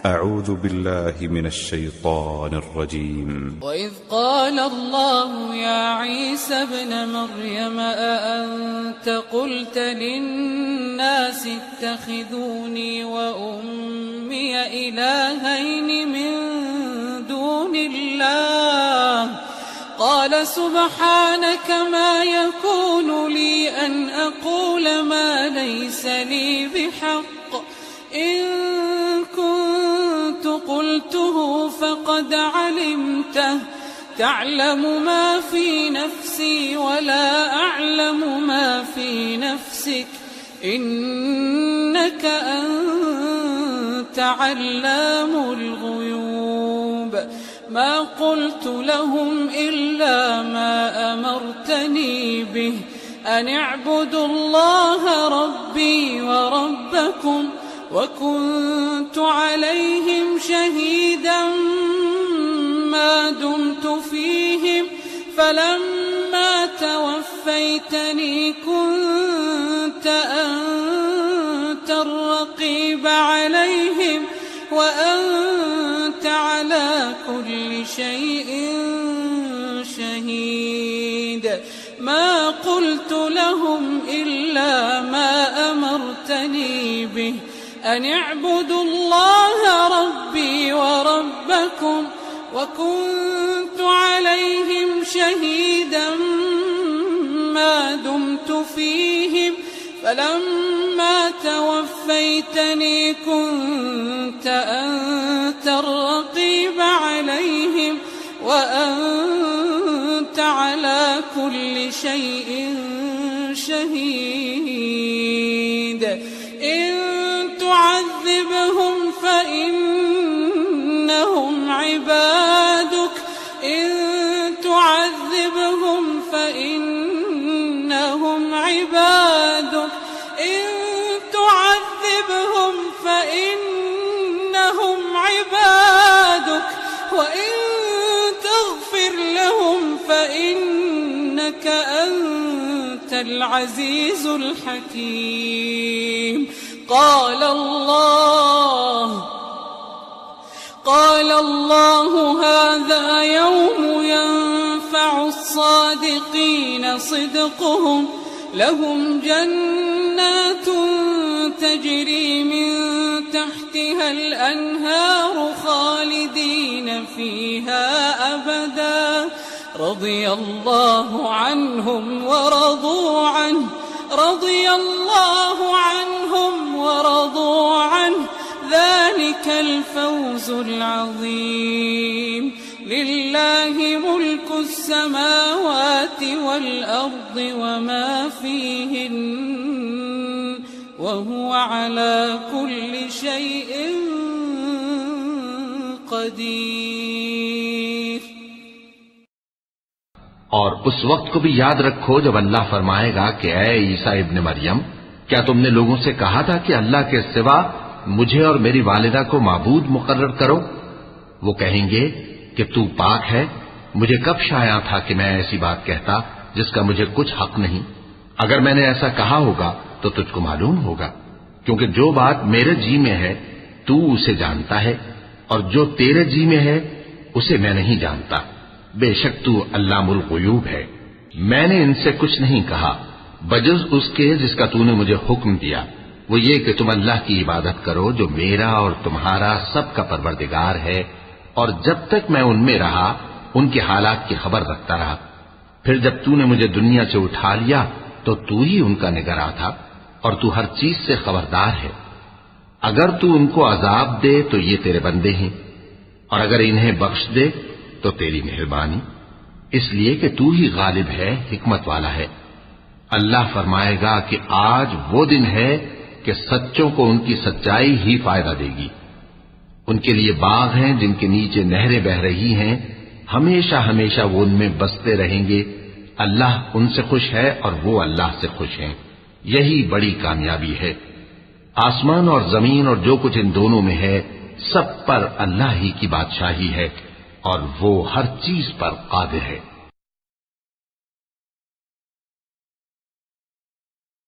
أعوذ بالله من الشيطان الرجيم. وإذ قال الله يا عيسى ابن مريم أأنت قلت للناس اتخذوني وأمي إلهين من دون الله قال سبحانك ما يكون لي أن أقول ما ليس لي بحق إن كنت قلته فقد علمته تعلم ما في نفسي ولا أعلم ما في نفسك إنك أنت علام الغيوب ما قلت لهم إلا ما أمرتني به أن اعبدوا الله ربي وربكم وكنت عليهم شهيدا ما دمت فيهم فلما توفيتني كنت أنت الرقيب عليهم وأنت على كل شيء شهيد ما قلت لهم إلا ما أمرتني به أن اعبدوا الله ربي وربكم وكنت عليهم شهيدا ما دمت فيهم فلما توفيتني كنت أنت الرقيب عليهم وأنت على كل شيء شهيد إن تعذبهم فإنهم عبادك إن تعذبهم فإنهم عبادك إن تعذبهم فإنهم عبادك وإن تغفر لهم فإنك أنت العزيز الحكيم قال الله هذا يوم ينفع الصادقين صدقهم لهم جنات تجري من تحتها الأنهار خالدين فيها أبدا رضي الله عنهم ورضوا عنه ذلك الفوز العظيم لله ملك السماوات والأرض وما فيهن وهو على كل شيء قدير और उस वक्त को भी याद रखो जब अल्लाह फरमाएगा कि ऐ ईसा इब्न मरियम, क्या तुमने लोगों से कहा था कि अल्लाह के सिवा मुझे और मेरी वालिदा को माबूद मुकर्रर करो? वो कहेंगे कि तू पाक है, मुझे कब शाया था कि मैं ऐसी बात कहता जिसका मुझे कुछ हक नहीं। अगर मैंने ऐसा कहा होगा तो तुझको मालूम होगा, क्योंकि जो बात मेरे जी में है तू उसे जानता है और जो तेरे जी में है उसे मैं नहीं जानता। बेशक तू अल्लामुल गुयूब है। मैंने इनसे कुछ नहीं कहा बजुज़ उसके जिसका तूने मुझे हुक्म दिया, वो ये कि तुम अल्लाह की इबादत करो जो मेरा और तुम्हारा सबका परवरदिगार है। और जब तक मैं उनमें रहा उनके हालात की खबर रखता रहा। फिर जब तूने मुझे दुनिया से उठा लिया तो तू ही उनका निगरां था और तू हर चीज से खबरदार है। अगर तू उनको अजाब दे तो ये तेरे बंदे हैं, और अगर इन्हें बख्श दे तो तेरी मेहरबानी, इसलिए कि तू ही गालिब है, हिकमत वाला है। अल्लाह फरमाएगा कि आज वो दिन है कि सच्चों को उनकी सच्चाई ही फायदा देगी। उनके लिए बाग हैं जिनके नीचे नहरें बह रही हैं, हमेशा हमेशा वो उनमें बसते रहेंगे। अल्लाह उनसे खुश है और वो अल्लाह से खुश हैं। यही बड़ी कामयाबी है। आसमान और जमीन और जो कुछ इन दोनों में है सब पर अल्लाह ही की बादशाही है और वो हर चीज पर कादिर है।